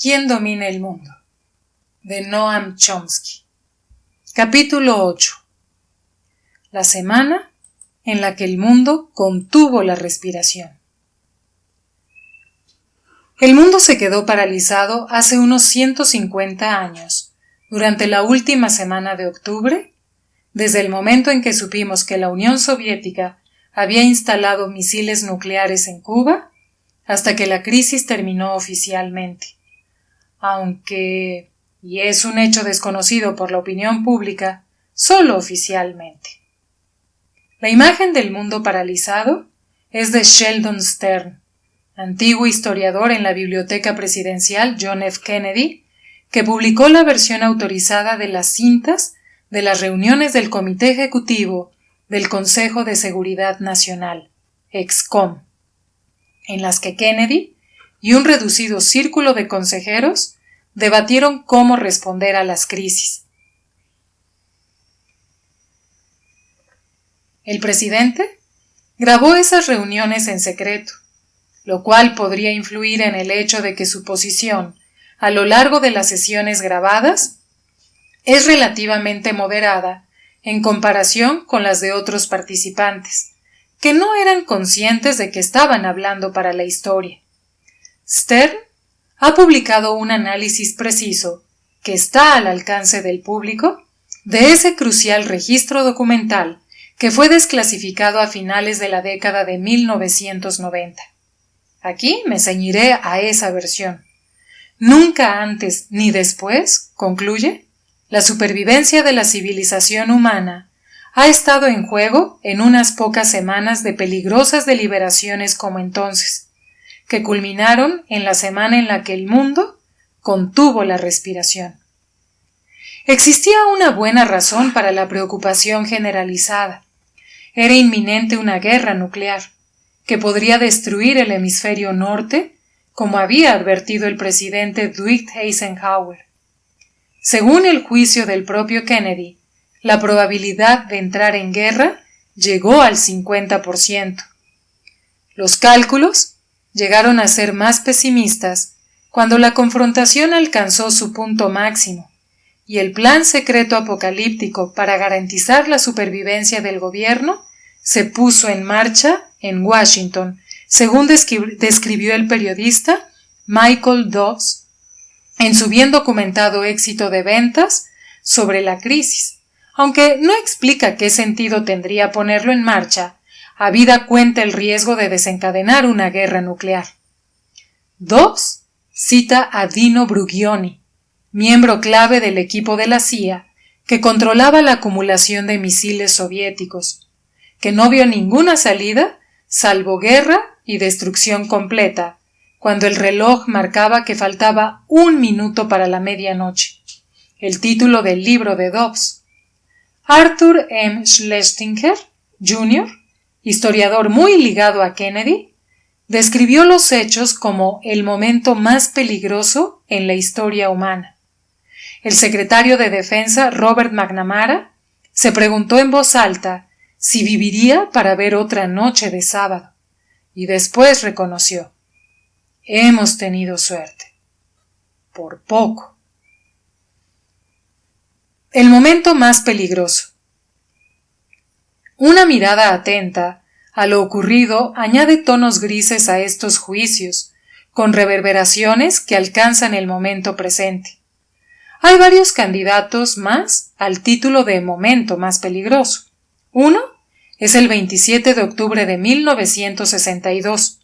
¿Quién domina el mundo? De Noam Chomsky. Capítulo 8. La semana en la que el mundo contuvo la respiración. El mundo se quedó paralizado hace unos 150 años, durante la última semana de octubre, desde el momento en que supimos que la Unión Soviética había instalado misiles nucleares en Cuba, hasta que la crisis terminó oficialmente. Aunque, y es un hecho desconocido por la opinión pública, solo oficialmente. La imagen del mundo paralizado es de Sheldon Stern, antiguo historiador en la Biblioteca Presidencial John F. Kennedy, que publicó la versión autorizada de las cintas de las reuniones del Comité Ejecutivo del Consejo de Seguridad Nacional, EXCOM, en las que Kennedy y un reducido círculo de consejeros debatieron cómo responder a las crisis. El presidente grabó esas reuniones en secreto, lo cual podría influir en el hecho de que su posición, a lo largo de las sesiones grabadas, es relativamente moderada en comparación con las de otros participantes, que no eran conscientes de que estaban hablando para la historia. Stern ha publicado un análisis preciso, que está al alcance del público, de ese crucial registro documental que fue desclasificado a finales de la década de 1990. Aquí me ceñiré a esa versión. Nunca antes ni después, concluye, la supervivencia de la civilización humana ha estado en juego en unas pocas semanas de peligrosas deliberaciones como entonces, que culminaron en la semana en la que el mundo contuvo la respiración. Existía una buena razón para la preocupación generalizada. Era inminente una guerra nuclear, que podría destruir el hemisferio norte, como había advertido el presidente Dwight Eisenhower. Según el juicio del propio Kennedy, la probabilidad de entrar en guerra llegó al 50%. Los cálculos llegaron a ser más pesimistas cuando la confrontación alcanzó su punto máximo y el plan secreto apocalíptico para garantizar la supervivencia del gobierno se puso en marcha en Washington, según describió el periodista Michael Dobbs en su bien documentado éxito de ventas sobre la crisis, aunque no explica qué sentido tendría ponerlo en marcha, habida cuenta el riesgo de desencadenar una guerra nuclear. Dobbs cita a Dino Brugioni, miembro clave del equipo de la CIA que controlaba la acumulación de misiles soviéticos, que no vio ninguna salida salvo guerra y destrucción completa, cuando el reloj marcaba que faltaba 1 minuto para la medianoche. El título del libro de Dobbs. Arthur M. Schlesinger, Jr., historiador muy ligado a Kennedy, describió los hechos como el momento más peligroso en la historia humana. El secretario de Defensa, Robert McNamara, se preguntó en voz alta si viviría para ver otra noche de sábado, y después reconoció: hemos tenido suerte. Por poco. El momento más peligroso. Una mirada atenta a lo ocurrido añade tonos grises a estos juicios, con reverberaciones que alcanzan el momento presente. Hay varios candidatos más al título de momento más peligroso. Uno es el 27 de octubre de 1962,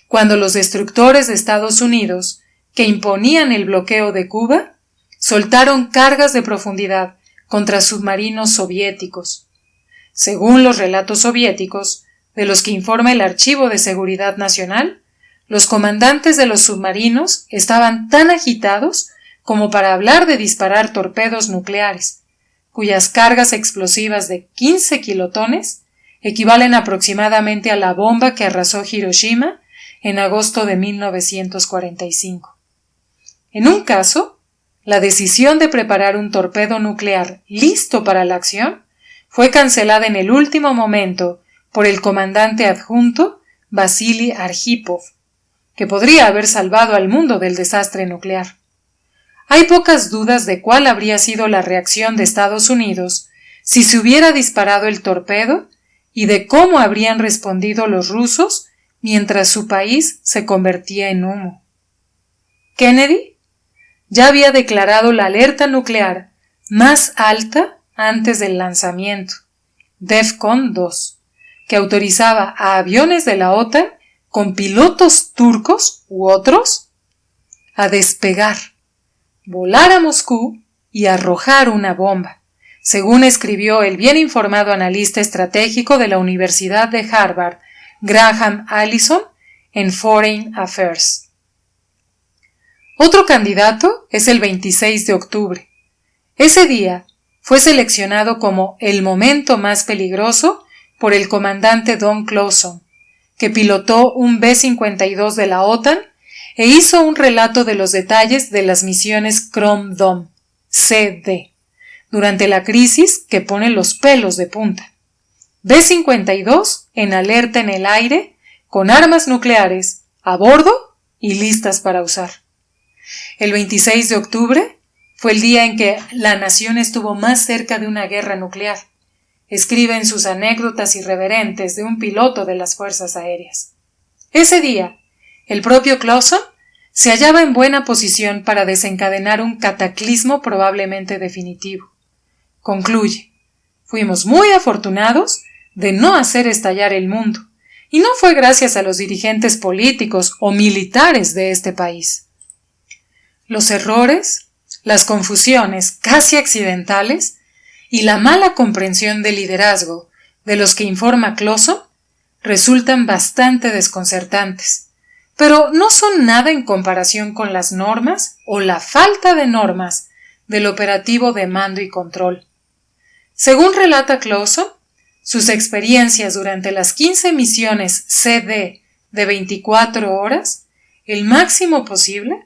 cuando los destructores de Estados Unidos, que imponían el bloqueo de Cuba, soltaron cargas de profundidad contra submarinos soviéticos. Según los relatos soviéticos, de los que informa el Archivo de Seguridad Nacional, los comandantes de los submarinos estaban tan agitados como para hablar de disparar torpedos nucleares, cuyas cargas explosivas de 15 kilotones equivalen aproximadamente a la bomba que arrasó Hiroshima en agosto de 1945. En un caso, la decisión de preparar un torpedo nuclear listo para la acción fue cancelada en el último momento por el comandante adjunto Vasily Arkhipov, que podría haber salvado al mundo del desastre nuclear. Hay pocas dudas de cuál habría sido la reacción de Estados Unidos si se hubiera disparado el torpedo y de cómo habrían respondido los rusos mientras su país se convertía en humo. Kennedy ya había declarado la alerta nuclear más alta antes del lanzamiento, DEFCON 2, que autorizaba a aviones de la OTAN con pilotos turcos u otros a despegar, volar a Moscú y arrojar una bomba, según escribió el bien informado analista estratégico de la Universidad de Harvard, Graham Allison, en Foreign Affairs. Otro candidato es el 26 de octubre. Ese día fue seleccionado como el momento más peligroso por el comandante Don Clauson, que pilotó un B-52 de la OTAN e hizo un relato de los detalles de las misiones Chrome Dome, CD, durante la crisis que pone los pelos de punta. B-52 en alerta en el aire, con armas nucleares, a bordo y listas para usar. El 26 de octubre fue el día en que la nación estuvo más cerca de una guerra nuclear, escribe en sus anécdotas irreverentes de un piloto de las Fuerzas Aéreas. Ese día, el propio Clauson se hallaba en buena posición para desencadenar un cataclismo probablemente definitivo. Concluye: fuimos muy afortunados de no hacer estallar el mundo, y no fue gracias a los dirigentes políticos o militares de este país. Los errores, las confusiones casi accidentales y la mala comprensión del liderazgo de los que informa Clauson resultan bastante desconcertantes, pero no son nada en comparación con las normas o la falta de normas del operativo de mando y control. Según relata Clauson, sus experiencias durante las 15 misiones CD de 24 horas, el máximo posible,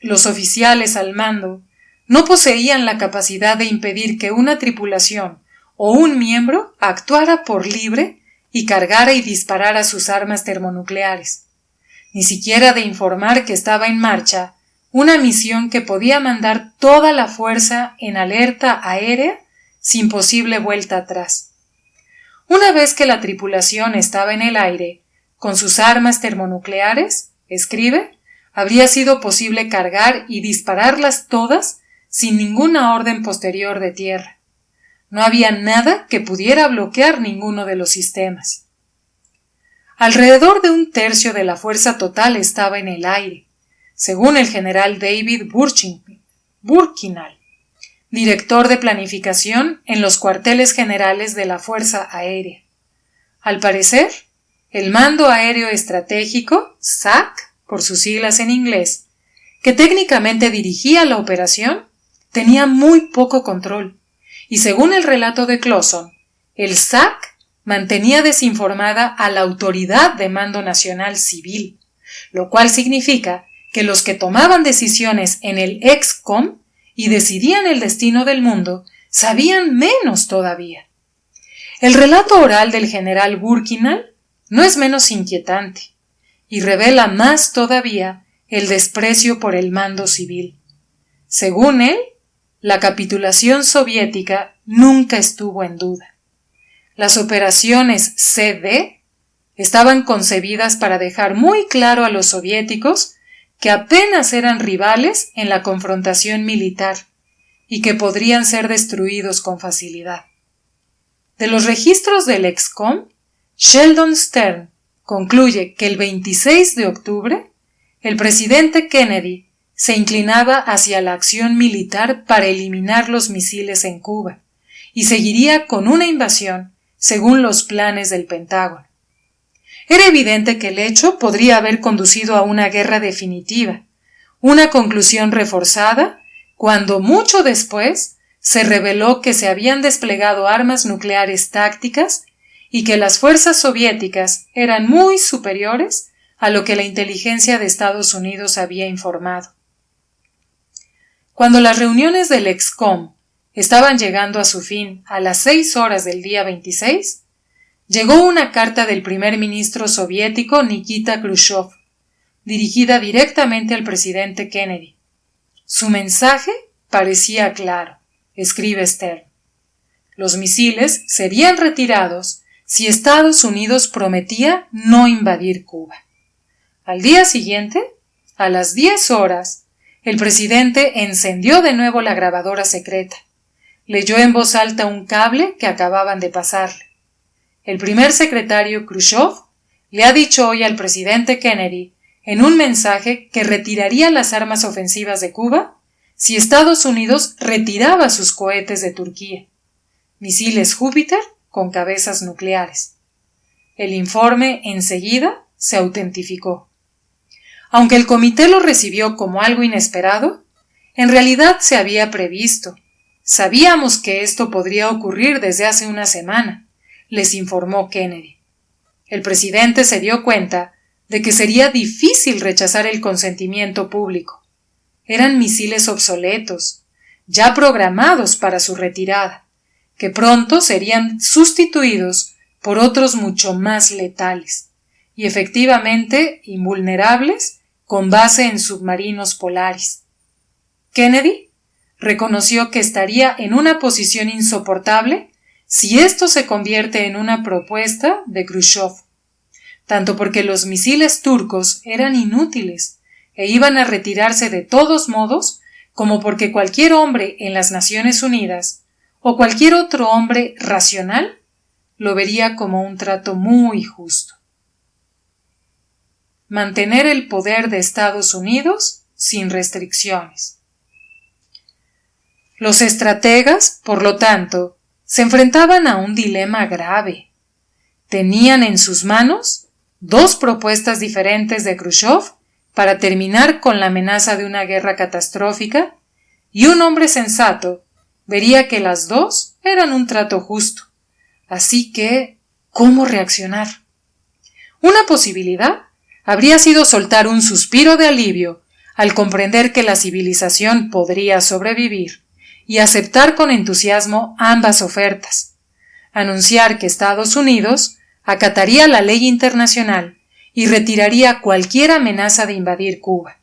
los oficiales al mando no poseían la capacidad de impedir que una tripulación o un miembro actuara por libre y cargara y disparara sus armas termonucleares, ni siquiera de informar que estaba en marcha una misión que podía mandar toda la fuerza en alerta aérea sin posible vuelta atrás. Una vez que la tripulación estaba en el aire, con sus armas termonucleares, escribe, habría sido posible cargar y dispararlas todas sin ninguna orden posterior de tierra. No había nada que pudiera bloquear ninguno de los sistemas. Alrededor de un tercio de la fuerza total estaba en el aire, según el general David Burkinal, director de planificación en los cuarteles generales de la Fuerza Aérea. Al parecer, el Mando Aéreo Estratégico, SAC, por sus siglas en inglés, que técnicamente dirigía la operación, tenía muy poco control, y según el relato de Clauson, el SAC mantenía desinformada a la Autoridad de Mando Nacional Civil, lo cual significa que los que tomaban decisiones en el ExCom y decidían el destino del mundo sabían menos todavía. El relato oral del general Burkinal no es menos inquietante y revela más todavía el desprecio por el mando civil. Según él, la capitulación soviética nunca estuvo en duda. Las operaciones CD estaban concebidas para dejar muy claro a los soviéticos que apenas eran rivales en la confrontación militar y que podrían ser destruidos con facilidad. De los registros del ExCom, Sheldon Stern concluye que el 26 de octubre el presidente Kennedy se inclinaba hacia la acción militar para eliminar los misiles en Cuba y seguiría con una invasión según los planes del Pentágono. Era evidente que el hecho podría haber conducido a una guerra definitiva, una conclusión reforzada cuando mucho después se reveló que se habían desplegado armas nucleares tácticas y que las fuerzas soviéticas eran muy superiores a lo que la inteligencia de Estados Unidos había informado. Cuando las reuniones del ExCom estaban llegando a su fin a las 6 horas del día 26, llegó una carta del primer ministro soviético Nikita Khrushchev, dirigida directamente al presidente Kennedy. Su mensaje parecía claro, escribe Stern. Los misiles serían retirados si Estados Unidos prometía no invadir Cuba. Al día siguiente, a las 10 horas, el presidente encendió de nuevo la grabadora secreta. Leyó en voz alta un cable que acababan de pasarle. El primer secretario Khrushchev le ha dicho hoy al presidente Kennedy en un mensaje que retiraría las armas ofensivas de Cuba si Estados Unidos retiraba sus cohetes de Turquía, misiles Júpiter con cabezas nucleares. El informe enseguida se autentificó. Aunque el comité lo recibió como algo inesperado, en realidad se había previsto. Sabíamos que esto podría ocurrir desde hace una semana, les informó Kennedy. El presidente se dio cuenta de que sería difícil rechazar el consentimiento público. Eran misiles obsoletos, ya programados para su retirada, que pronto serían sustituidos por otros mucho más letales, y efectivamente invulnerables con base en submarinos polares. Kennedy reconoció que estaría en una posición insoportable si esto se convierte en una propuesta de Khrushchev, tanto porque los misiles turcos eran inútiles e iban a retirarse de todos modos, como porque cualquier hombre en las Naciones Unidas o cualquier otro hombre racional lo vería como un trato muy justo. Mantener el poder de Estados Unidos sin restricciones. Los estrategas, por lo tanto, se enfrentaban a un dilema grave. Tenían en sus manos dos propuestas diferentes de Khrushchev para terminar con la amenaza de una guerra catastrófica, y un hombre sensato vería que las dos eran un trato justo. Así que, ¿cómo reaccionar? Una posibilidad habría sido soltar un suspiro de alivio al comprender que la civilización podría sobrevivir y aceptar con entusiasmo ambas ofertas. Anunciar que Estados Unidos acataría la ley internacional y retiraría cualquier amenaza de invadir Cuba,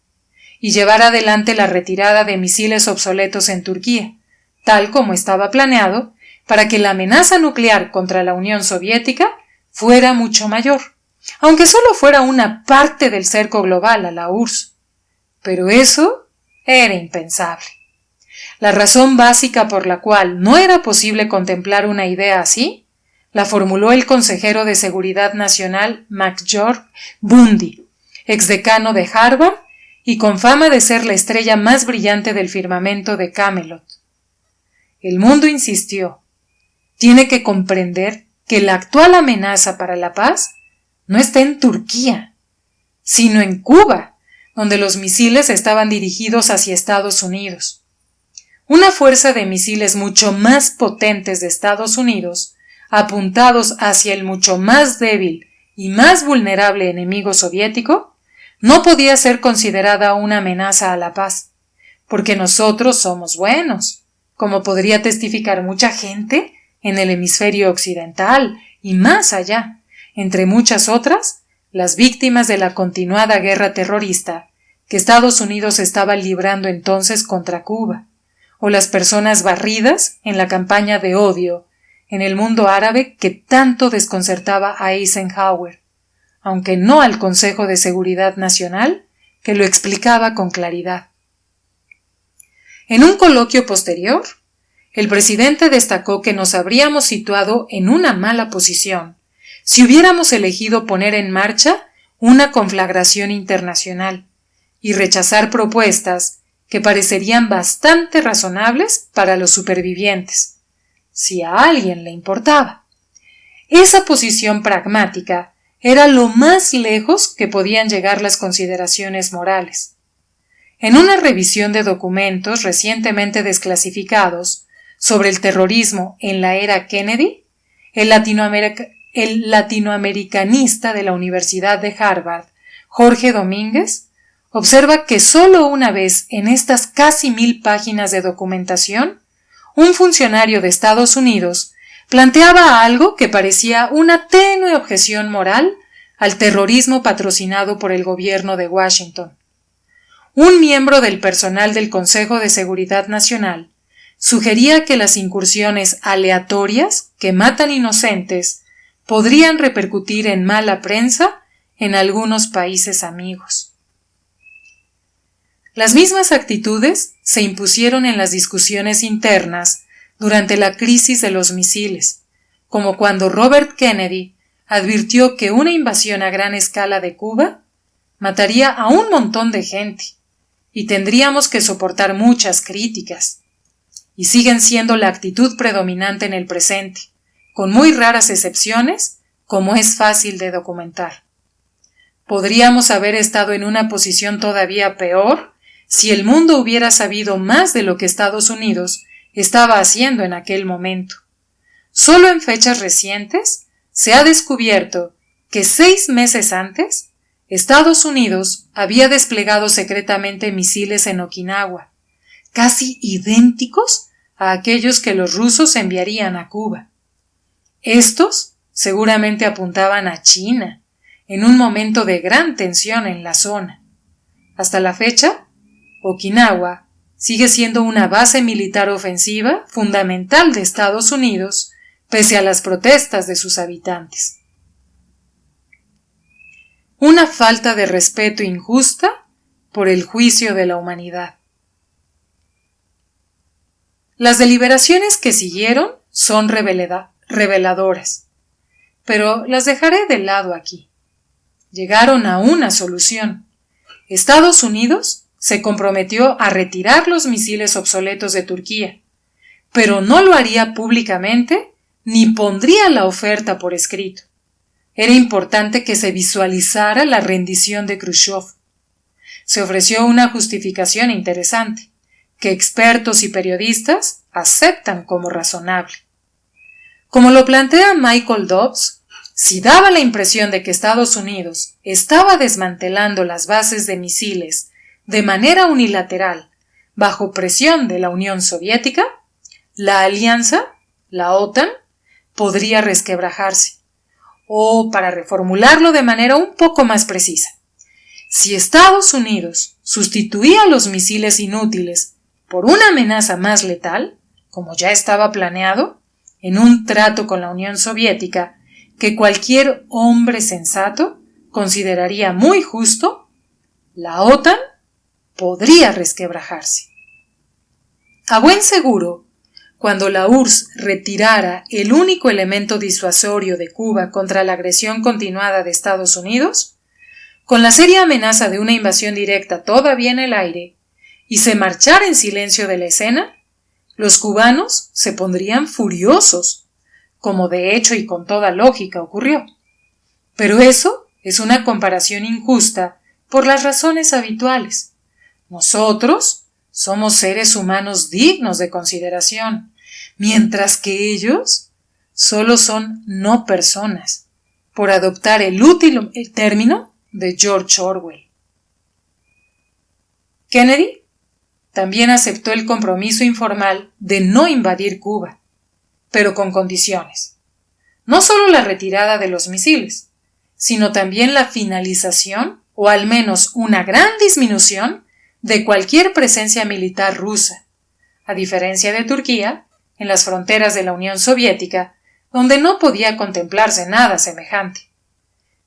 y llevar adelante la retirada de misiles obsoletos en Turquía, tal como estaba planeado, para que la amenaza nuclear contra la Unión Soviética fuera mucho mayor, aunque solo fuera una parte del cerco global a la URSS. Pero eso era impensable. La razón básica por la cual no era posible contemplar una idea así la formuló el consejero de Seguridad Nacional McGeorge Bundy, exdecano de Harvard y con fama de ser la estrella más brillante del firmamento de Camelot. El mundo insistió, tiene que comprender que la actual amenaza para la paz no está en Turquía, sino en Cuba, donde los misiles estaban dirigidos hacia Estados Unidos. Una fuerza de misiles mucho más potentes de Estados Unidos, apuntados hacia el mucho más débil y más vulnerable enemigo soviético, no podía ser considerada una amenaza a la paz, porque nosotros somos buenos, como podría testificar mucha gente en el hemisferio occidental y más allá, entre muchas otras, las víctimas de la continuada guerra terrorista que Estados Unidos estaba librando entonces contra Cuba, o las personas barridas en la campaña de odio en el mundo árabe que tanto desconcertaba a Eisenhower, aunque no al Consejo de Seguridad Nacional, que lo explicaba con claridad. En un coloquio posterior, el presidente destacó que nos habríamos situado en una mala posición si hubiéramos elegido poner en marcha una conflagración internacional y rechazar propuestas que parecerían bastante razonables para los supervivientes, si a alguien le importaba. Esa posición pragmática era lo más lejos que podían llegar las consideraciones morales. En una revisión de documentos recientemente desclasificados sobre el terrorismo en la era Kennedy, el latinoamericanista de la Universidad de Harvard, Jorge Domínguez, observa que solo una vez en estas casi 1000 páginas de documentación, un funcionario de Estados Unidos planteaba algo que parecía una tenue objeción moral al terrorismo patrocinado por el gobierno de Washington. un miembro del personal del Consejo de Seguridad Nacional sugería que las incursiones aleatorias que matan inocentes podrían repercutir en mala prensa en algunos países amigos. Las mismas actitudes se impusieron en las discusiones internas durante la crisis de los misiles, como cuando Robert Kennedy advirtió que una invasión a gran escala de Cuba mataría a un montón de gente y tendríamos que soportar muchas críticas. Y siguen siendo la actitud predominante en el presente, con muy raras excepciones, como es fácil de documentar. Podríamos haber estado en una posición todavía peor si el mundo hubiera sabido más de lo que Estados Unidos estaba haciendo en aquel momento. Solo en fechas recientes se ha descubierto que 6 meses antes, Estados Unidos había desplegado secretamente misiles en Okinawa, casi idénticos a aquellos que los rusos enviarían a Cuba. Estos seguramente apuntaban a China, en un momento de gran tensión en la zona. Hasta la fecha, Okinawa sigue siendo una base militar ofensiva fundamental de Estados Unidos, pese a las protestas de sus habitantes. Una falta de respeto injusta por el juicio de la humanidad. Las deliberaciones que siguieron son reveladoras, pero las dejaré de lado aquí. Llegaron a una solución. Estados Unidos se comprometió a retirar los misiles obsoletos de Turquía, pero no lo haría públicamente ni pondría la oferta por escrito. Era importante que se visualizara la rendición de Khrushchev. Se ofreció una justificación interesante, que expertos y periodistas aceptan como razonable. Como lo plantea Michael Dobbs, si daba la impresión de que Estados Unidos estaba desmantelando las bases de misiles de manera unilateral bajo presión de la Unión Soviética, la alianza, la OTAN, podría resquebrajarse. O, para reformularlo de manera un poco más precisa, si Estados Unidos sustituía los misiles inútiles por una amenaza más letal, como ya estaba planeado, en un trato con la Unión Soviética que cualquier hombre sensato consideraría muy justo, la OTAN podría resquebrajarse. A buen seguro, cuando la URSS retirara el único elemento disuasorio de Cuba contra la agresión continuada de Estados Unidos, con la seria amenaza de una invasión directa todavía en el aire, y se marchara en silencio de la escena, los cubanos se pondrían furiosos, como de hecho y con toda lógica ocurrió. Pero eso es una comparación injusta por las razones habituales. Nosotros somos seres humanos dignos de consideración, mientras que ellos solo son no personas, por adoptar el útil término de George Orwell. Kennedy también aceptó el compromiso informal de no invadir Cuba, pero con condiciones. No solo la retirada de los misiles, sino también la finalización, o al menos una gran disminución, de cualquier presencia militar rusa, a diferencia de Turquía, en las fronteras de la Unión Soviética, donde no podía contemplarse nada semejante.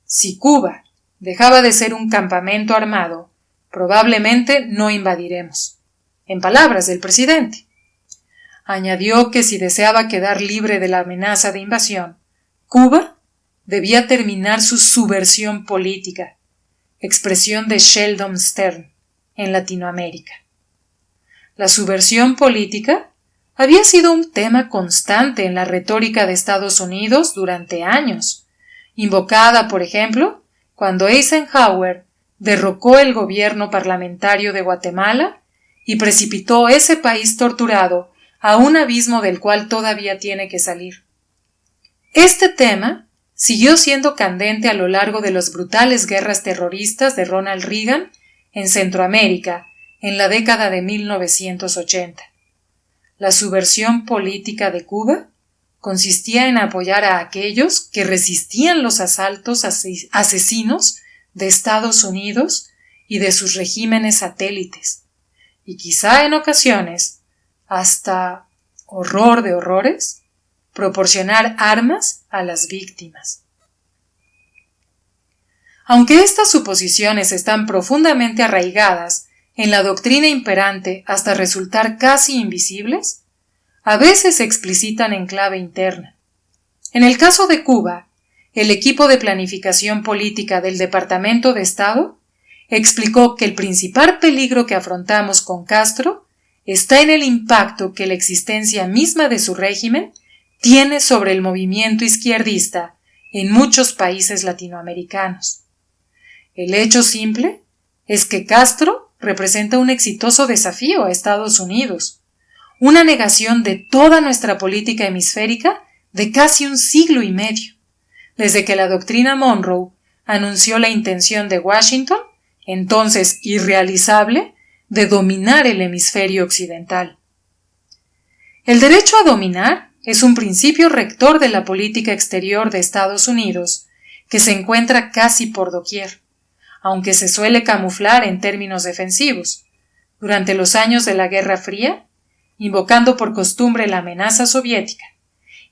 Si Cuba dejaba de ser un campamento armado, probablemente no invadiremos, en palabras del presidente. Añadió que si deseaba quedar libre de la amenaza de invasión, Cuba debía terminar su subversión política, expresión de Sheldon Stern, en Latinoamérica. La subversión política había sido un tema constante en la retórica de Estados Unidos durante años, invocada, por ejemplo, cuando Eisenhower derrocó el gobierno parlamentario de Guatemala y precipitó ese país torturado a un abismo del cual todavía tiene que salir. Este tema siguió siendo candente a lo largo de las brutales guerras terroristas de Ronald Reagan en Centroamérica en la década de 1980. La subversión política de Cuba consistía en apoyar a aquellos que resistían los asaltos asesinos de Estados Unidos y de sus regímenes satélites, y quizá en ocasiones, hasta horror de horrores, proporcionar armas a las víctimas. Aunque estas suposiciones están profundamente arraigadas en la doctrina imperante hasta resultar casi invisibles, a veces se explicitan en clave interna. En el caso de Cuba, el equipo de planificación política del Departamento de Estado explicó que el principal peligro que afrontamos con Castro está en el impacto que la existencia misma de su régimen tiene sobre el movimiento izquierdista en muchos países latinoamericanos. El hecho simple es que Castro representa un exitoso desafío a Estados Unidos, una negación de toda nuestra política hemisférica de casi un siglo y medio, desde que la doctrina Monroe anunció la intención de Washington, entonces irrealizable, de dominar el hemisferio occidental. El derecho a dominar es un principio rector de la política exterior de Estados Unidos que se encuentra casi por doquier, aunque se suele camuflar en términos defensivos. Durante los años de la Guerra Fría, invocando por costumbre la amenaza soviética,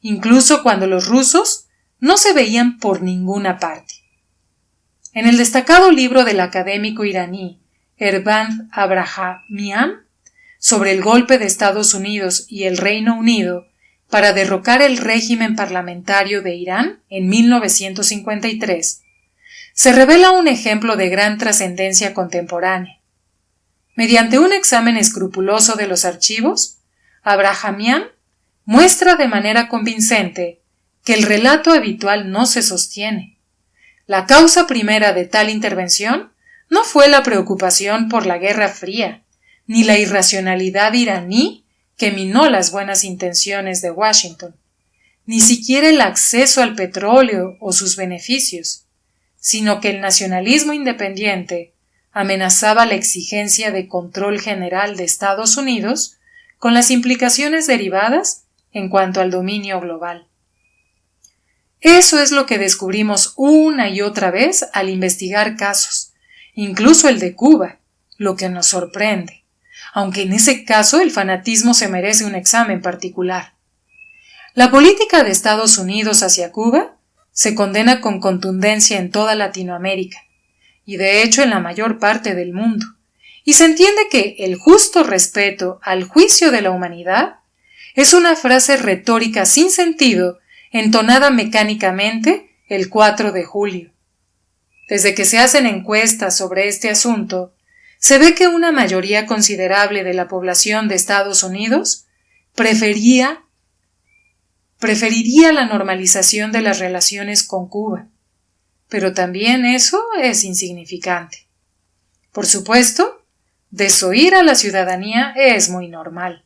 incluso cuando los rusos no se veían por ninguna parte. En el destacado libro del académico iraní Erband Abrahamian sobre el golpe de Estados Unidos y el Reino Unido para derrocar el régimen parlamentario de Irán en 1953, se revela un ejemplo de gran trascendencia contemporánea. Mediante un examen escrupuloso de los archivos, Abrahamian muestra de manera convincente que el relato habitual no se sostiene. La causa primera de tal intervención no fue la preocupación por la Guerra Fría, ni la irracionalidad iraní que minó las buenas intenciones de Washington, ni siquiera el acceso al petróleo o sus beneficios, sino que el nacionalismo independiente amenazaba la exigencia de control general de Estados Unidos con las implicaciones derivadas en cuanto al dominio global. Eso es lo que descubrimos una y otra vez al investigar casos, incluso el de Cuba, lo que nos sorprende, aunque en ese caso el fanatismo se merece un examen particular. La política de Estados Unidos hacia Cuba se condena con contundencia en toda Latinoamérica, y de hecho en la mayor parte del mundo, y se entiende que el justo respeto al juicio de la humanidad es una frase retórica sin sentido entonada mecánicamente el 4 de julio. Desde que se hacen encuestas sobre este asunto, se ve que una mayoría considerable de la población de Estados Unidos preferiría la normalización de las relaciones con Cuba, pero también eso es insignificante. Por supuesto, desoír a la ciudadanía es muy normal.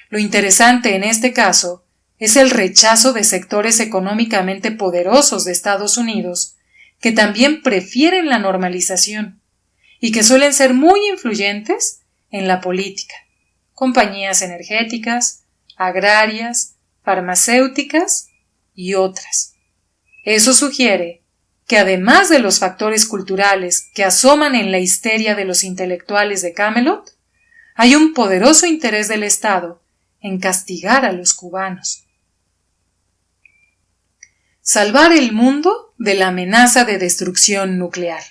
Lo interesante en este caso es el rechazo de sectores económicamente poderosos de Estados Unidos que también prefieren la normalización y que suelen ser muy influyentes en la política, compañías energéticas, agrarias, farmacéuticas y otras. Eso sugiere que además de los factores culturales que asoman en la histeria de los intelectuales de Camelot, hay un poderoso interés del Estado en castigar a los cubanos. Salvar el mundo de la amenaza de destrucción nuclear.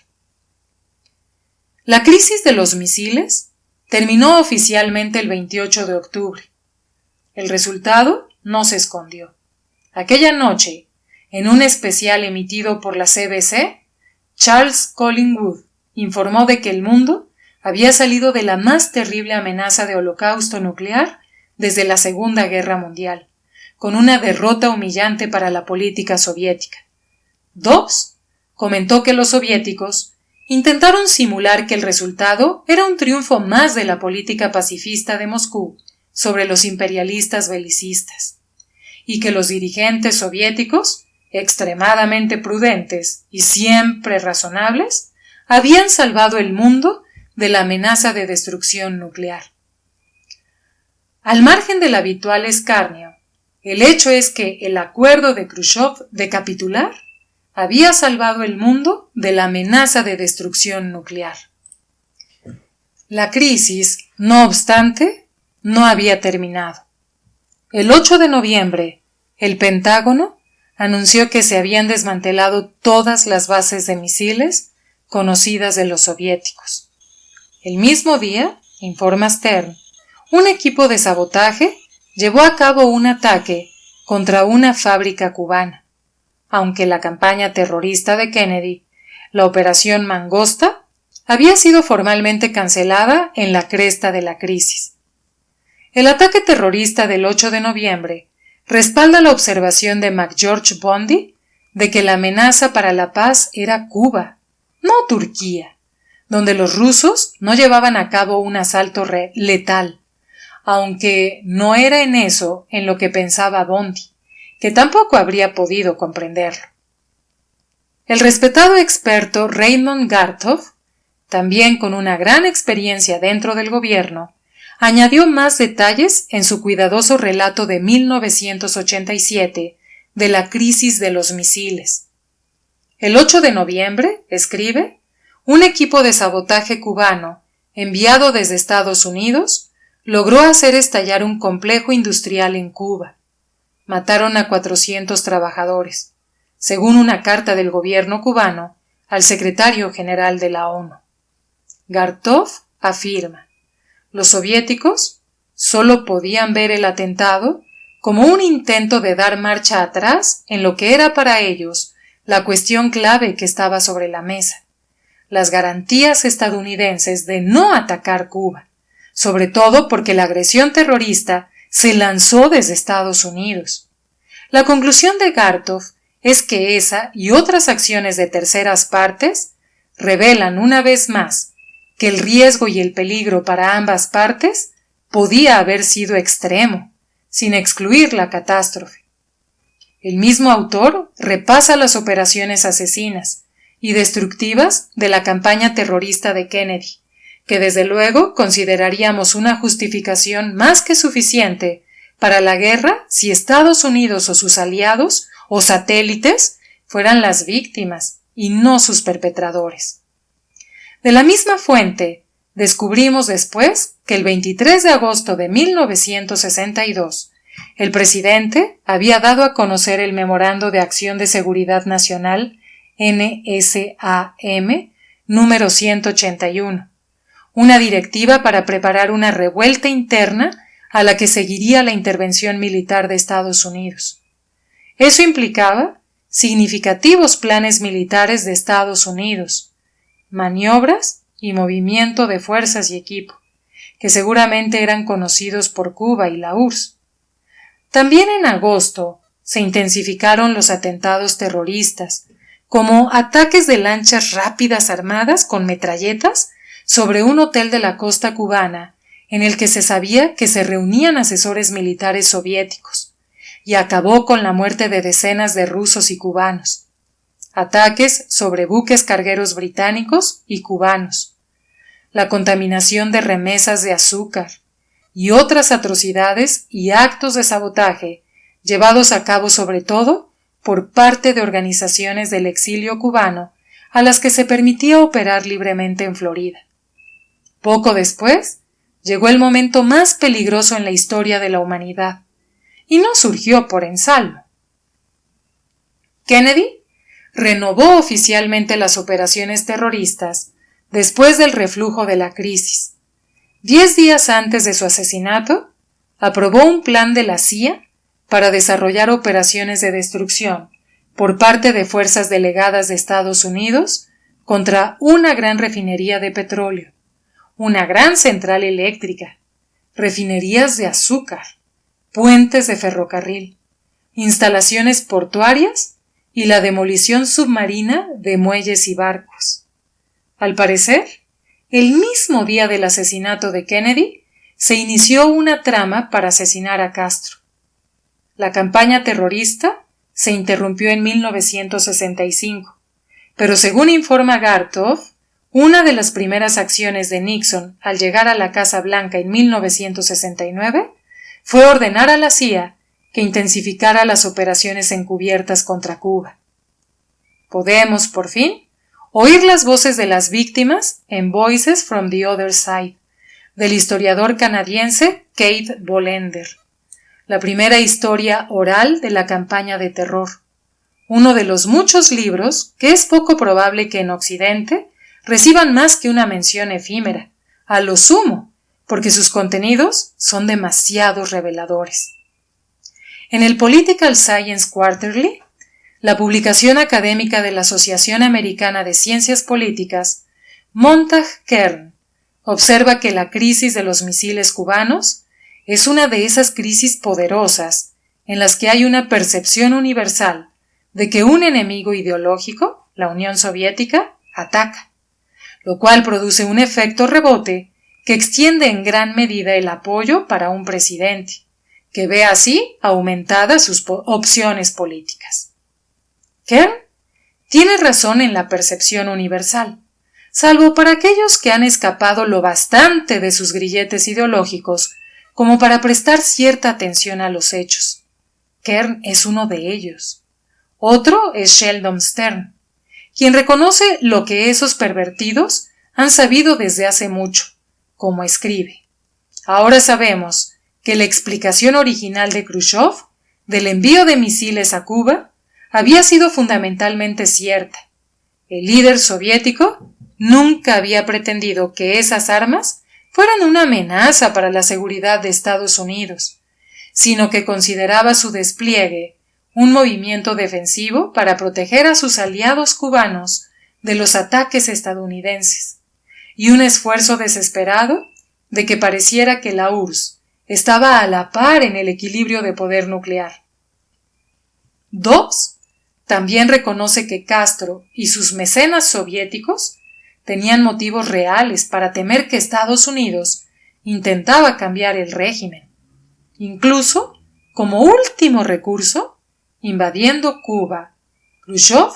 La crisis de los misiles terminó oficialmente el 28 de octubre. El resultado no se escondió. Aquella noche, en un especial emitido por la CBC, Charles Collingwood informó de que el mundo había salido de la más terrible amenaza de holocausto nuclear desde la Segunda Guerra Mundial, con una derrota humillante para la política soviética. Dobbs comentó que los soviéticos intentaron simular que el resultado era un triunfo más de la política pacifista de Moscú sobre los imperialistas belicistas, y que los dirigentes soviéticos, extremadamente prudentes y siempre razonables, habían salvado el mundo de la amenaza de destrucción nuclear. Al margen del habitual escarnio, el hecho es que el acuerdo de Khrushchev de capitular había salvado el mundo de la amenaza de destrucción nuclear. La crisis, no obstante, no había terminado. El 8 de noviembre, el Pentágono anunció que se habían desmantelado todas las bases de misiles conocidas de los soviéticos. El mismo día, informa Stern, un equipo de sabotaje llevó a cabo un ataque contra una fábrica cubana, aunque la campaña terrorista de Kennedy, la Operación Mangosta, había sido formalmente cancelada en la cresta de la crisis. El ataque terrorista del 8 de noviembre respalda la observación de McGeorge Bundy de que la amenaza para la paz era Cuba, no Turquía, donde los rusos no llevaban a cabo un asalto letal, aunque no era en eso en lo que pensaba Bundy, que tampoco habría podido comprenderlo. El respetado experto Raymond Gartoff, también con una gran experiencia dentro del gobierno, añadió más detalles en su cuidadoso relato de 1987 de la crisis de los misiles. El 8 de noviembre, escribe, un equipo de sabotaje cubano, enviado desde Estados Unidos, logró hacer estallar un complejo industrial en Cuba. Mataron a 400 trabajadores, según una carta del gobierno cubano al secretario general de la ONU. Gartoff afirma, los soviéticos solo podían ver el atentado como un intento de dar marcha atrás en lo que era para ellos la cuestión clave que estaba sobre la mesa, las garantías estadounidenses de no atacar Cuba, sobre todo porque la agresión terrorista se lanzó desde Estados Unidos. La conclusión de Gartoff es que esa y otras acciones de terceras partes revelan una vez más que el riesgo y el peligro para ambas partes podía haber sido extremo, sin excluir la catástrofe. El mismo autor repasa las operaciones asesinas y destructivas de la campaña terrorista de Kennedy, que desde luego consideraríamos una justificación más que suficiente para la guerra si Estados Unidos o sus aliados o satélites fueran las víctimas y no sus perpetradores. De la misma fuente, descubrimos después que el 23 de agosto de 1962, el presidente había dado a conocer el Memorando de Acción de Seguridad Nacional NSAM número 181, una directiva para preparar una revuelta interna a la que seguiría la intervención militar de Estados Unidos. Eso implicaba significativos planes militares de Estados Unidos, maniobras y movimiento de fuerzas y equipo, que seguramente eran conocidos por Cuba y la URSS. También en agosto se intensificaron los atentados terroristas, como ataques de lanchas rápidas armadas con metralletas sobre un hotel de la costa cubana en el que se sabía que se reunían asesores militares soviéticos, y acabó con la muerte de decenas de rusos y cubanos. Ataques sobre buques cargueros británicos y cubanos, la contaminación de remesas de azúcar y otras atrocidades y actos de sabotaje llevados a cabo sobre todo por parte de organizaciones del exilio cubano a las que se permitía operar libremente en Florida. Poco después, llegó el momento más peligroso en la historia de la humanidad, y no surgió por ensalmo. Kennedy renovó oficialmente las operaciones terroristas después del reflujo de la crisis. 10 días antes de su asesinato, aprobó un plan de la CIA para desarrollar operaciones de destrucción por parte de fuerzas delegadas de Estados Unidos contra una gran refinería de petróleo, una gran central eléctrica, refinerías de azúcar, puentes de ferrocarril, instalaciones portuarias y la demolición submarina de muelles y barcos. Al parecer, el mismo día del asesinato de Kennedy, se inició una trama para asesinar a Castro. La campaña terrorista se interrumpió en 1965, pero según informa Gartoff, una de las primeras acciones de Nixon al llegar a la Casa Blanca en 1969 fue ordenar a la CIA que intensificara las operaciones encubiertas contra Cuba. Podemos, por fin, oír las voces de las víctimas en Voices from the Other Side. del historiador canadiense Keith Bolender, la primera historia oral de la campaña de terror, uno de los muchos libros que es poco probable que en Occidente reciban más que una mención efímera, a lo sumo, porque sus contenidos son demasiado reveladores. En el Political Science Quarterly, la publicación académica de la Asociación Americana de Ciencias Políticas, Montague Kern observa que la crisis de los misiles cubanos es una de esas crisis poderosas en las que hay una percepción universal de que un enemigo ideológico, la Unión Soviética, ataca, lo cual produce un efecto rebote que extiende en gran medida el apoyo para un presidente, que ve así aumentadas sus opciones políticas. Kern tiene razón en la percepción universal, salvo para aquellos que han escapado lo bastante de sus grilletes ideológicos como para prestar cierta atención a los hechos. Kern es uno de ellos. Otro es Sheldon Stern, quien reconoce lo que esos pervertidos han sabido desde hace mucho, como escribe. Ahora sabemos que la explicación original de Khrushchev del envío de misiles a Cuba había sido fundamentalmente cierta. El líder soviético nunca había pretendido que esas armas fueran una amenaza para la seguridad de Estados Unidos, sino que consideraba su despliegue un movimiento defensivo para proteger a sus aliados cubanos de los ataques estadounidenses, y un esfuerzo desesperado de que pareciera que la URSS estaba a la par en el equilibrio de poder nuclear. Dobbs también reconoce que Castro y sus mecenas soviéticos tenían motivos reales para temer que Estados Unidos intentaba cambiar el régimen, incluso, como último recurso, invadiendo Cuba. Khrushchev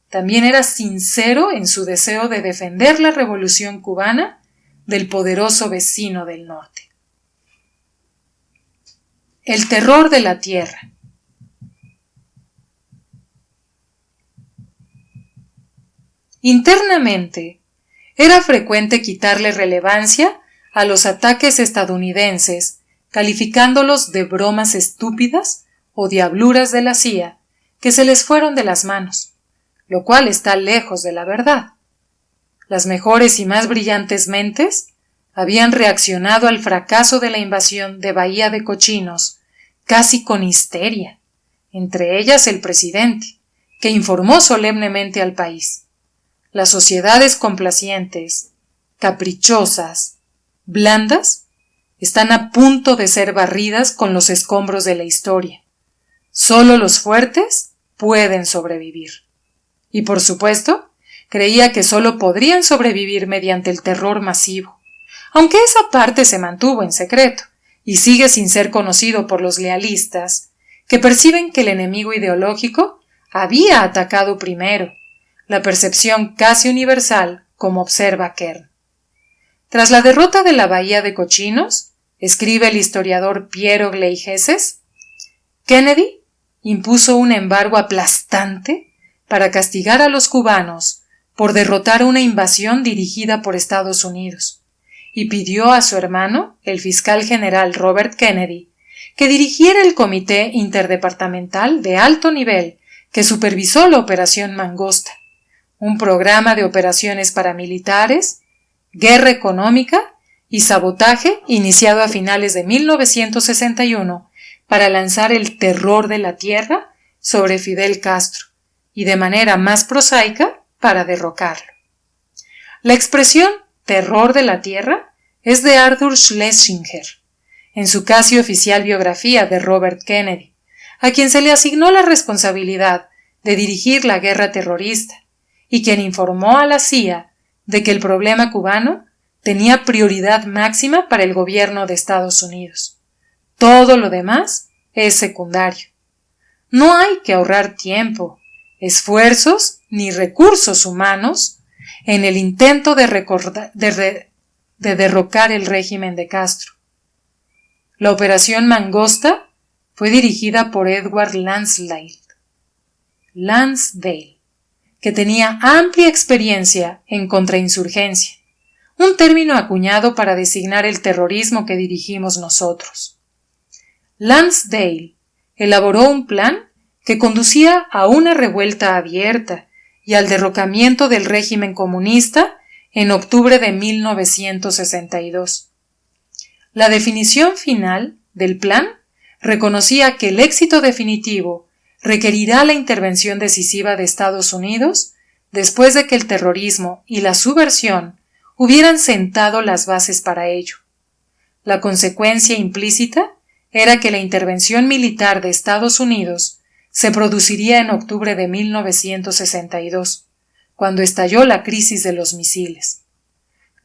también era sincero en su deseo de defender la revolución cubana del poderoso vecino del norte. El terror de la tierra. Internamente, era frecuente quitarle relevancia a los ataques estadounidenses, calificándolos de bromas estúpidas o diabluras de la CIA que se les fueron de las manos, lo cual está lejos de la verdad. Las mejores y más brillantes mentes habían reaccionado al fracaso de la invasión de Bahía de Cochinos casi con histeria, entre ellas el presidente, que informó solemnemente al país: las sociedades complacientes, caprichosas, blandas, están a punto de ser barridas con los escombros de la historia. Solo los fuertes pueden sobrevivir. Y por supuesto, creía que solo podrían sobrevivir mediante el terror masivo, aunque esa parte se mantuvo en secreto y sigue sin ser conocido por los lealistas, que perciben que el enemigo ideológico había atacado primero, la percepción casi universal, como observa Kern. Tras la derrota de la Bahía de Cochinos, escribe el historiador Piero Gleijeses, Kennedy impuso un embargo aplastante para castigar a los cubanos por derrotar una invasión dirigida por Estados Unidos, y pidió a su hermano, el fiscal general Robert Kennedy, que dirigiera el Comité Interdepartamental de alto nivel que supervisó la Operación Mangosta, un programa de operaciones paramilitares, guerra económica y sabotaje iniciado a finales de 1961 para lanzar el terror de la tierra sobre Fidel Castro y, de manera más prosaica, para derrocarlo. La expresión terror de la tierra es de Arthur Schlesinger, en su casi oficial biografía de Robert Kennedy, a quien se le asignó la responsabilidad de dirigir la guerra terrorista, y quien informó a la CIA de que el problema cubano tenía prioridad máxima para el gobierno de Estados Unidos. Todo lo demás es secundario. No hay que ahorrar tiempo, esfuerzos ni recursos humanos en el intento de derrocar el régimen de Castro. La Operación Mangosta fue dirigida por Edward Lansdale, que tenía amplia experiencia en contrainsurgencia, un término acuñado para designar el terrorismo que dirigimos nosotros. Lansdale elaboró un plan que conducía a una revuelta abierta y al derrocamiento del régimen comunista en octubre de 1962. La definición final del plan reconocía que el éxito definitivo requerirá la intervención decisiva de Estados Unidos después de que el terrorismo y la subversión hubieran sentado las bases para ello. La consecuencia implícita era que la intervención militar de Estados Unidos se produciría en octubre de 1962, cuando estalló la crisis de los misiles.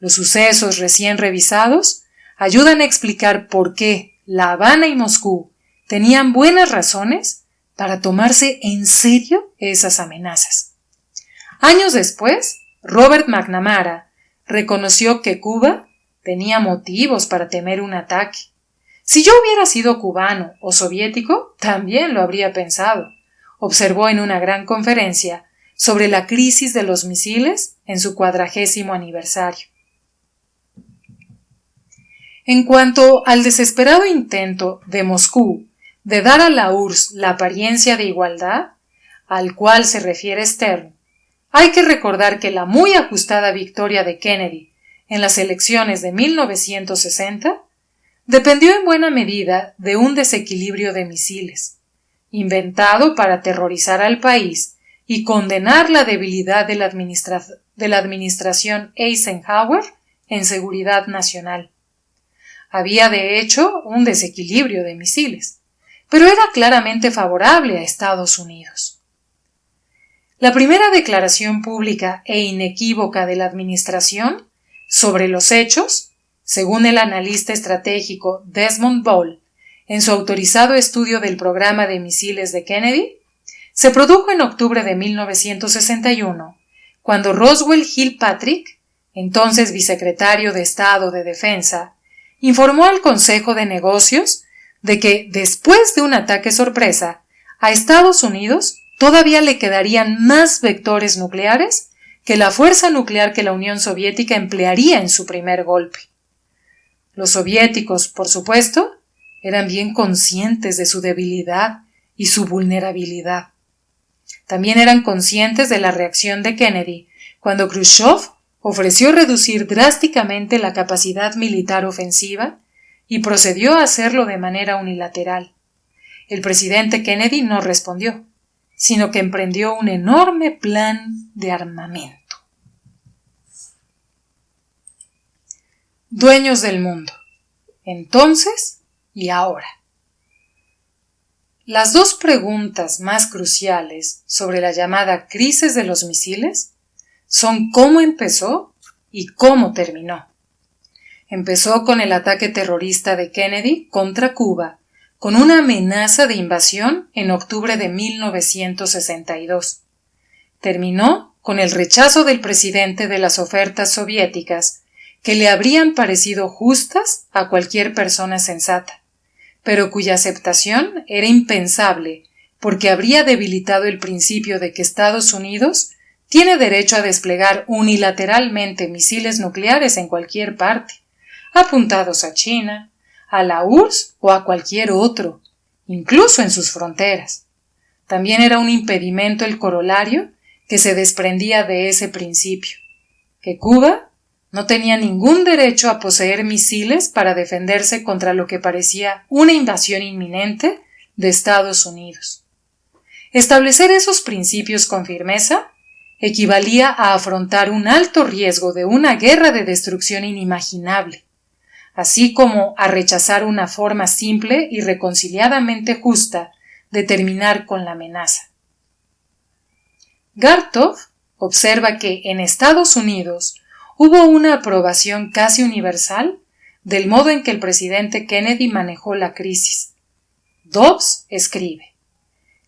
Los sucesos recién revisados ayudan a explicar por qué La Habana y Moscú tenían buenas razones para tomarse en serio esas amenazas. Años después, Robert McNamara reconoció que Cuba tenía motivos para temer un ataque. Si yo hubiera sido cubano o soviético, también lo habría pensado, observó en una gran conferencia sobre la crisis de los misiles en su 40º aniversario. En cuanto al desesperado intento de Moscú de dar a la URSS la apariencia de igualdad, al cual se refiere Stern, hay que recordar que la muy ajustada victoria de Kennedy en las elecciones de 1960 dependió en buena medida de un desequilibrio de misiles, inventado para aterrorizar al país y condenar la debilidad de la administración Eisenhower en seguridad nacional. Había, de hecho, un desequilibrio de misiles, pero era claramente favorable a Estados Unidos. La primera declaración pública e inequívoca de la administración sobre los hechos, según el analista estratégico Desmond Ball, en su autorizado estudio del programa de misiles de Kennedy, se produjo en octubre de 1961, cuando Roswell Kilpatrick, entonces vicesecretario de Estado de Defensa, informó al Consejo de Negocios de que, después de un ataque sorpresa, a Estados Unidos todavía le quedarían más vectores nucleares que la fuerza nuclear que la Unión Soviética emplearía en su primer golpe. Los soviéticos, por supuesto, eran bien conscientes de su debilidad y su vulnerabilidad. También eran conscientes de la reacción de Kennedy cuando Khrushchev ofreció reducir drásticamente la capacidad militar ofensiva y procedió a hacerlo de manera unilateral. El presidente Kennedy no respondió, sino que emprendió un enorme plan de armamento. Dueños del mundo, entonces y ahora. Las dos preguntas más cruciales sobre la llamada crisis de los misiles son cómo empezó y cómo terminó. Empezó con el ataque terrorista de Kennedy contra Cuba, con una amenaza de invasión en octubre de 1962. Terminó con el rechazo del presidente de las ofertas soviéticas, que le habrían parecido justas a cualquier persona sensata, pero cuya aceptación era impensable porque habría debilitado el principio de que Estados Unidos tiene derecho a desplegar unilateralmente misiles nucleares en cualquier parte, apuntados a China, a la URSS o a cualquier otro, incluso en sus fronteras. También era un impedimento el corolario que se desprendía de ese principio, que Cuba no tenía ningún derecho a poseer misiles para defenderse contra lo que parecía una invasión inminente de Estados Unidos. Establecer esos principios con firmeza equivalía a afrontar un alto riesgo de una guerra de destrucción inimaginable, así como a rechazar una forma simple y reconciliadamente justa de terminar con la amenaza. Gartov observa que en Estados Unidos hubo una aprobación casi universal del modo en que el presidente Kennedy manejó la crisis. Dobbs escribe: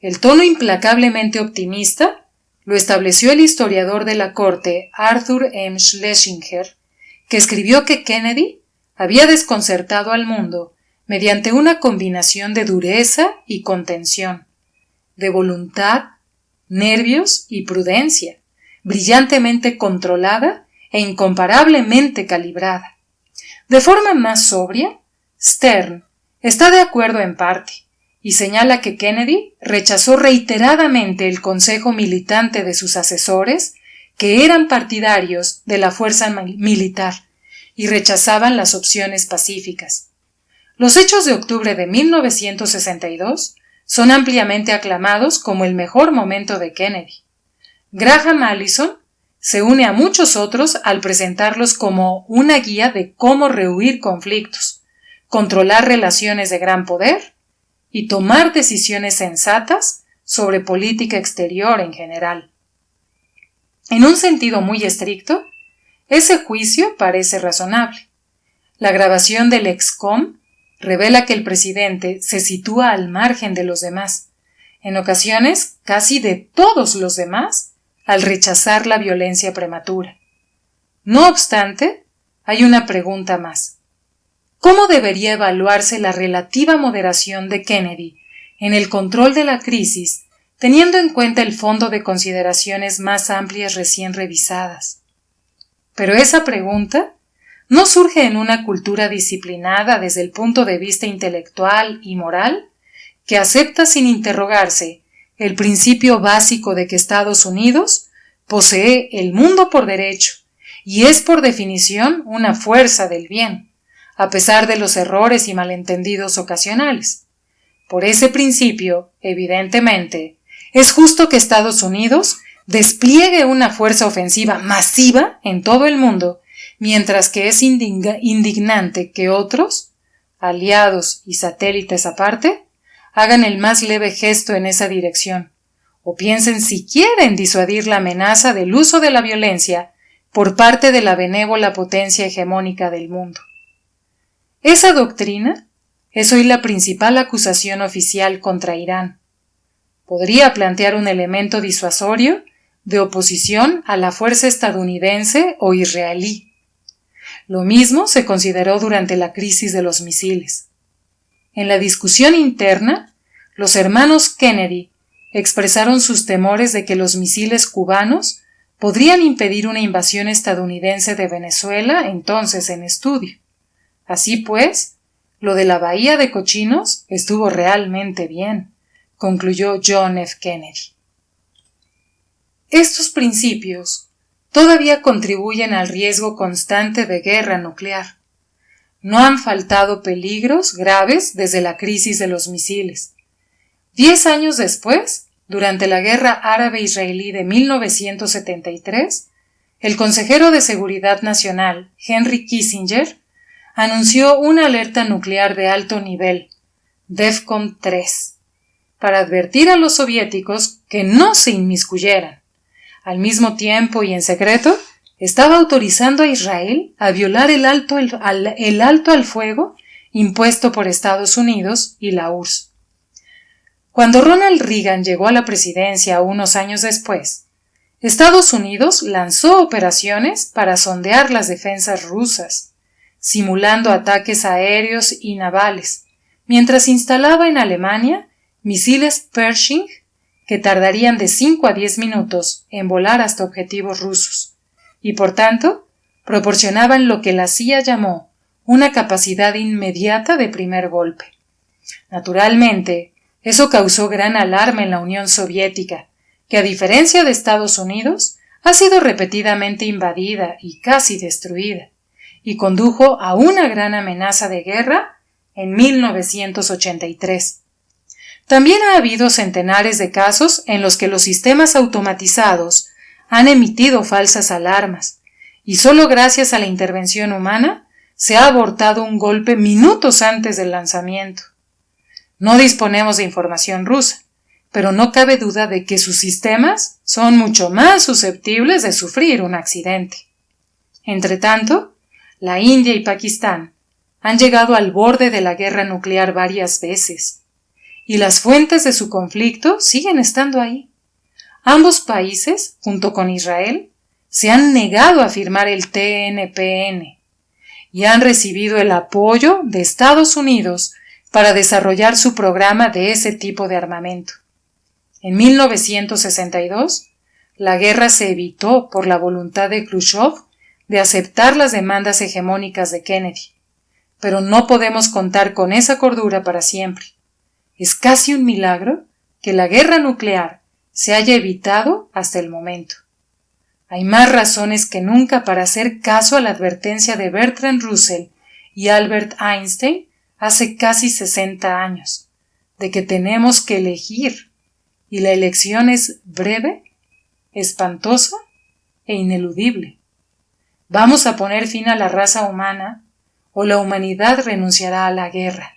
el tono implacablemente optimista lo estableció el historiador de la corte Arthur M. Schlesinger, que escribió que Kennedy había desconcertado al mundo mediante una combinación de dureza y contención, de voluntad, nervios y prudencia, brillantemente controlada e incomparablemente calibrada. De forma más sobria, Stern está de acuerdo en parte y señala que Kennedy rechazó reiteradamente el consejo militante de sus asesores, que eran partidarios de la fuerza militar y rechazaban las opciones pacíficas. Los hechos de octubre de 1962 son ampliamente aclamados como el mejor momento de Kennedy. Graham Allison se une a muchos otros al presentarlos como una guía de cómo rehuir conflictos, controlar relaciones de gran poder y tomar decisiones sensatas sobre política exterior en general. En un sentido muy estricto, ese juicio parece razonable. La grabación del ExCom revela que el presidente se sitúa al margen de los demás, en ocasiones casi de todos los demás, al rechazar la violencia prematura. No obstante, hay una pregunta más. ¿Cómo debería evaluarse la relativa moderación de Kennedy en el control de la crisis, teniendo en cuenta el fondo de consideraciones más amplias recién revisadas? Pero esa pregunta no surge en una cultura disciplinada desde el punto de vista intelectual y moral, que acepta sin interrogarse el principio básico de que Estados Unidos posee el mundo por derecho y es por definición una fuerza del bien, a pesar de los errores y malentendidos ocasionales. Por ese principio, evidentemente, es justo que Estados Unidos despliegue una fuerza ofensiva masiva en todo el mundo, mientras que es indignante que otros, aliados y satélites aparte, hagan el más leve gesto en esa dirección, o piensen siquiera en disuadir la amenaza del uso de la violencia por parte de la benévola potencia hegemónica del mundo. Esa doctrina es hoy la principal acusación oficial contra Irán. Podría plantear un elemento disuasorio de oposición a la fuerza estadounidense o israelí. Lo mismo se consideró durante la crisis de los misiles. En la discusión interna, los hermanos Kennedy expresaron sus temores de que los misiles cubanos podrían impedir una invasión estadounidense de Venezuela, entonces en estudio. Así pues, lo de la Bahía de Cochinos estuvo realmente bien, concluyó John F. Kennedy. Estos principios todavía contribuyen al riesgo constante de guerra nuclear. No han faltado peligros graves desde la crisis de los misiles. 10 años después, durante la guerra árabe-israelí de 1973, el consejero de Seguridad Nacional, Henry Kissinger, anunció una alerta nuclear de alto nivel, DEFCON 3, para advertir a los soviéticos que no se inmiscuyeran. Al mismo tiempo y en secreto, estaba autorizando a Israel a violar el alto al fuego impuesto por Estados Unidos y la URSS. Cuando Ronald Reagan llegó a la presidencia unos años después, Estados Unidos lanzó operaciones para sondear las defensas rusas, simulando ataques aéreos y navales, mientras instalaba en Alemania misiles Pershing que tardarían de 5 a 10 minutos en volar hasta objetivos rusos, y por tanto proporcionaban lo que la CIA llamó una capacidad inmediata de primer golpe. Naturalmente, eso causó gran alarma en la Unión Soviética, que a diferencia de Estados Unidos, ha sido repetidamente invadida y casi destruida, y condujo a una gran amenaza de guerra en 1983. También ha habido centenares de casos en los que los sistemas automatizados han emitido falsas alarmas, y solo gracias a la intervención humana se ha abortado un golpe minutos antes del lanzamiento. No disponemos de información rusa, pero no cabe duda de que sus sistemas son mucho más susceptibles de sufrir un accidente. Entretanto, la India y Pakistán han llegado al borde de la guerra nuclear varias veces, y las fuentes de su conflicto siguen estando ahí. Ambos países, junto con Israel, se han negado a firmar el TNPN y han recibido el apoyo de Estados Unidos para desarrollar su programa de ese tipo de armamento. En 1962, la guerra se evitó por la voluntad de Khrushchev de aceptar las demandas hegemónicas de Kennedy, pero no podemos contar con esa cordura para siempre. Es casi un milagro que la guerra nuclear se haya evitado hasta el momento. Hay más razones que nunca para hacer caso a la advertencia de Bertrand Russell y Albert Einstein hace casi 60 años, de que tenemos que elegir, y la elección es breve, espantosa e ineludible. ¿Vamos a poner fin a la raza humana o la humanidad renunciará a la guerra?